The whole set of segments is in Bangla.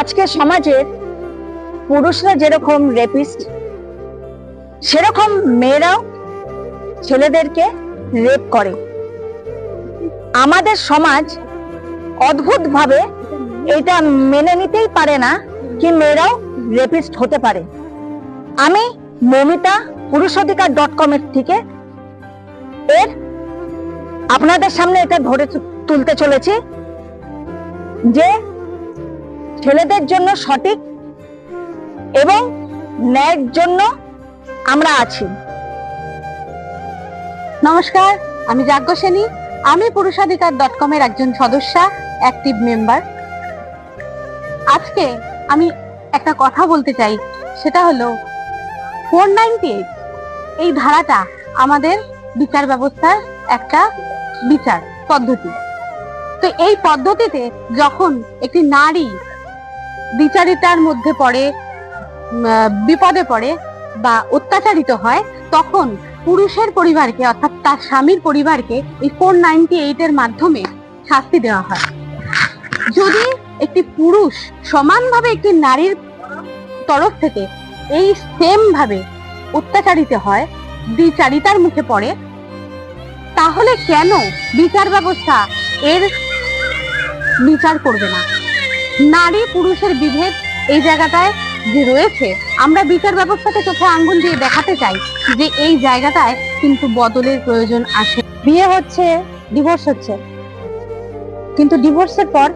আজকে সমাজের পুরুষরা যেরকম রেপিস্ট, সেরকম মেয়েরাও ছেলেদেরকে রেপ করে। আমাদের সমাজ অদ্ভুতভাবে এটা মেনে নিতেই পারে না কি মেয়েরাও রেপিস্ট হতে পারে। আমি মমিতা পুরুষাধিকার.com এর থেকে আপনাদের সামনে এটা ধরে তুলতে চলেছি যে ছেলেদের জন্য সঠিক এবং ন্যায়ের জন্য আমরা আছি। নমস্কার, আমি যাজ্ঞসেনী। আমি পুরুষাধিকার.com এর একজন সদস্যা, অ্যাক্টিভ মেম্বার। আজকে আমি একটা কথা বলতে চাই, সেটা হলো 498 এই ধারাটা আমাদের বিচার ব্যবস্থার একটা বিচার পদ্ধতি। তো এই পদ্ধতিতে যখন একটি নারী বিচারিতার মধ্যে পড়ে, বিপদে পড়ে বা অত্যাচারিত হয়, তখন পুরুষের পরিবারকে অর্থাৎ তার স্বামীর পরিবারকে এই 498 এর মাধ্যমে শাস্তি দেওয়া হয়। যদি একটি পুরুষ সমানভাবে একটি নারীর তরফ থেকে এই সেম ভাবে অত্যাচারিত হয়, বিচারিতার মুখে পড়ে, তাহলে কেন বিচার ব্যবস্থা এর বিচার করবে না? নারী পুরুষের বিভেদ এই জায়গাটায় যে রয়েছে, আমরা বিচার ব্যবস্থাকে চোখে আঙ্গুল দিয়ে দেখাতে চাই যে এই জায়গাটায় কিন্তু বদলের প্রয়োজন আসে। বিয়ে হচ্ছে, ডিভোর্স হচ্ছে, কিন্তু ডিভোর্সের পর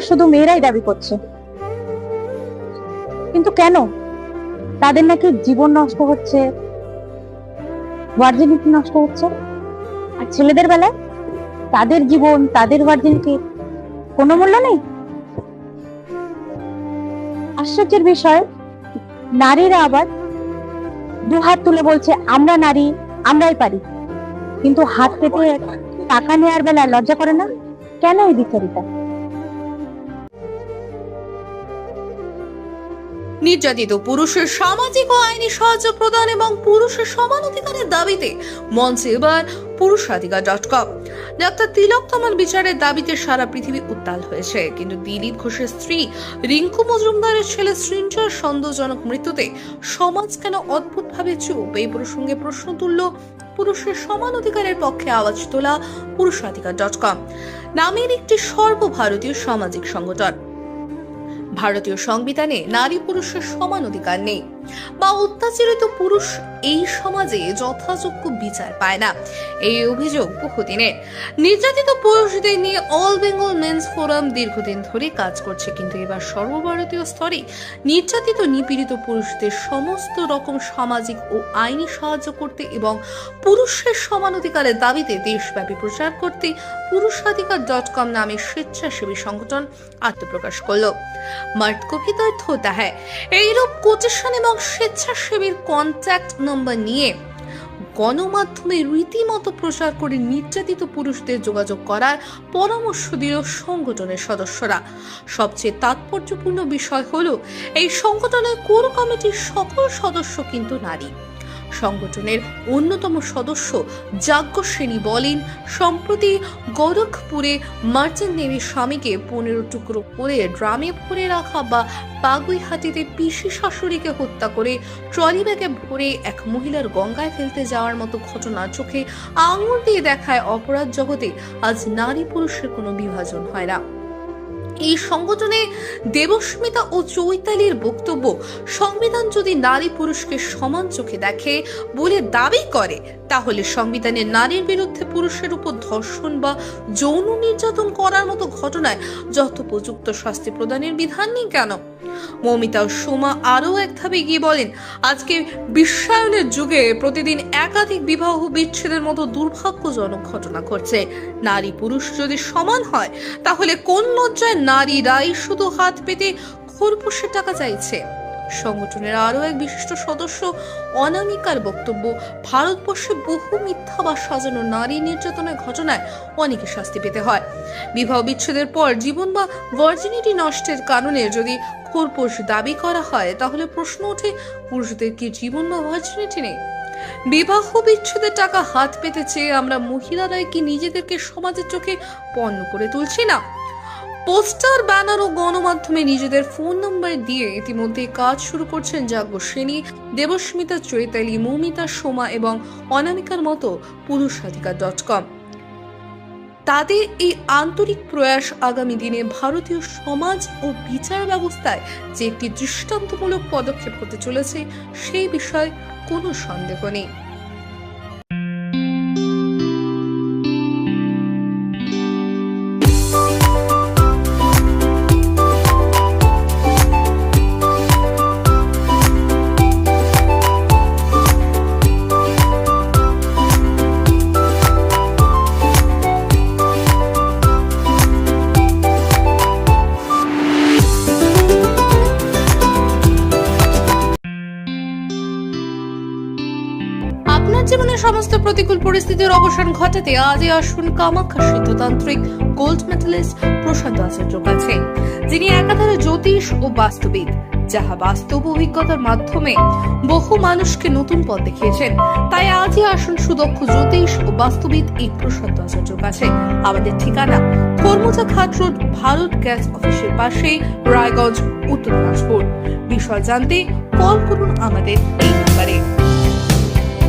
শুধু মেয়েরাই দাবি করছে। কিন্তু কেন? তাদের নাকি জীবন নষ্ট হচ্ছে, ভার্জিনিটি নষ্ট হচ্ছে। আর ছেলেদের বেলায় তাদের জীবন, তাদের ভার্জিনিটি কোনো মূল্য নেই। আশ্চর্যের বিষয়, নারীরা আবার দুহাত তুলে বলছে আমরা নারী, আমরাই পারি। কিন্তু হাত পেতে টাকা নেওয়ার বেলায় লজ্জা করে না। কেন এই বিচারিতা? নির্যাতিত পুরুষের সামাজিক ও আইনি সাহায্য প্রদান এবং পুরুষের সমান অধিকারের দাবিতে মঞ্চে এবার পুরুষাধিকার.com। ডাক্তার তিলক তমাল বিচারের দাবিতে সারা পৃথিবী উত্তাল হয়েছে, কিন্তু দিলীপ ঘোষের স্ত্রী রিঙ্কু মজুমদারের ছেলে সৃঞ্জয়ের সন্দেহজনক মৃত্যুতে সমাজ কেন অদ্ভুতভাবে চুপ? এই প্রসঙ্গে প্রশ্ন তুলল পুরুষের সমান অধিকারের পক্ষে আওয়াজ তোলা পুরুষাধিকার.com নামের একটি সর্বভারতীয় সামাজিক সংগঠন। ভারতীয় সংবিধানে নারী পুরুষের সমান অধিকার নেই বা অত্যাচারিত পুরুষ এই সমাজে যথাযোগ্য বিচার পায় না, এই অভিযোগ বহুদিনের। নির্যাতিত পুরুষদের নিয়ে অল বেঙ্গল মেন্স ফোরাম দীর্ঘদিন ধরে কাজ করছে, কিন্তু এবার সর্বভারতীয় স্তরে নির্যাতিত নিপীড়িত পুরুষদের সমস্ত রকম সামাজিক ও আইনি সাহায্য করতে এবং পুরুষের সমান অধিকারের দাবিতে দেশব্যাপী প্রচার করতে পুরুষাধিকার.com নামে স্বেচ্ছাসেবী সংগঠন আত্মপ্রকাশ করল। मर्द को भी दर्द होता है এইরূপ কোটেশন এবং স্বেচ্ছাসেবীর কন্ট্যাক্ট নাম্বার নিয়ে গণমাধ্যমে রীতিমতো প্রচার করে নির্যাতিত পুরুষদের যোগাযোগ করার পরামর্শ দিল সংগঠনের সদস্যরা। সবচেয়ে তাৎপর্যপূর্ণ বিষয় হলো এই সংগঠনের কোর কমিটির সকল সদস্য কিন্তু নারী। সংগঠনের অন্যতম সদস্য যাজ্ঞসেনী বলেন, সম্প্রতি গোরখপুরে মার্চেন্ট নেভির স্বামীকে 15 টুকরো করে ড্রামে ভরে রাখা বা পাগুইহাটিতে পিসি শাশুড়িকে হত্যা করে ট্রলি ব্যাগে ভরে এক মহিলার গঙ্গায় ফেলতে যাওয়ার মতো ঘটনা চোখে আঙুল দিয়ে দেখায় অপরাধ জগতে আজ নারী পুরুষের কোনো বিভাজন হয় না। এই সংগঠনে দেবস্মিতা ও চৈতালির বক্তব্য, সংবিধান যদি নারী পুরুষকে সমান চোখে দেখে বলে দাবি করে, তাহলে সংবিধানে নারীর বিরুদ্ধে পুরুষের উপর ধর্ষণ বা যৌন নির্যাতন করার মতো ঘটনায় যথোপযুক্ত শাস্তি প্রদানের বিধান নেই কেন? মমিতা ও সোমা আরও এক ধাপে গিয়ে বলেন, আজকে বিশ্বায়নের যুগে প্রতিদিন একাধিক বিবাহ বিচ্ছেদের মতো দুর্ভাগ্যজনক ঘটনা ঘটছে। নারী পুরুষ যদি সমান হয়, তাহলে কোন লজ্জায় নারীরাই শুধু হাত পেতে খোরপোশের টাকা চাইছে? সংগঠনের আরো এক বিশিষ্ট সদস্য অনামিকার বক্তব্য, ভারতবর্ষে বহু মিথ্যা বা সাজানো নারী নির্যাতনের ঘটনায় অনেকে শাস্তি পেতে হয়। বিবাহ বিচ্ছেদের পর জীবন বা ভার্জিনিটি নষ্টের কারণে যদি খোরপোশ দাবি করা হয়, তাহলে প্রশ্ন ওঠে, পুরুষদের কি জীবন বা ভার্জিনিটি নেই? বিবাহ বিচ্ছেদের টাকা হাত পেতে চেয়ে আমরা মহিলারাই কি নিজেদেরকে সমাজের চোখে পণ্য করে তুলছি না? পোস্টার, ব্যানার ও গণমাধ্যমে নিজেদের ফোন নম্বর দিয়ে ইতিমধ্যে কাজ শুরু করছেন যাজ্ঞসেনী, দেবস্মিতা, চৈতালি, মৌমিতা, সোমা এবং অনামিকার মতো পুরুষাধিকার.com। তাদের এই আন্তরিক প্রয়াস আগামী দিনে ভারতীয় সমাজ ও বিচার ব্যবস্থায় যে একটি দৃষ্টান্তমূলক পদক্ষেপ হতে চলেছে সেই বিষয়ে কোনো সন্দেহ নেই। আপনার জীবনের সমস্ত প্রতিকূল পরিস্থিতির অবসান ঘটাতে আজই আসুন কামাখ্যা সিদ্ধতান্ত্রিক গোল্ড মেডেলিস্ট প্রশান্ত আচার্যের কাছে, যিনি একাধারে জ্যোতিষ ও বাস্তুবিদ, যাহা বাস্তব অভিজ্ঞতার মাধ্যমে বহু মানুষকে নতুন পথ দেখিয়েছেন। তাই আজই আসুন সুদক্ষ জ্যোতিষ ও বাস্তুবিদ এই প্রশান্ত আচার্যের কাছে। আমাদের ঠিকানা কর্মজা ঘাট রোড, ভারত গ্যাস অফিসের পাশে, রায়গঞ্জ, উত্তর দিনাজপুর। বিষয় জানতে কল করুন আমাদের এই নম্বরে।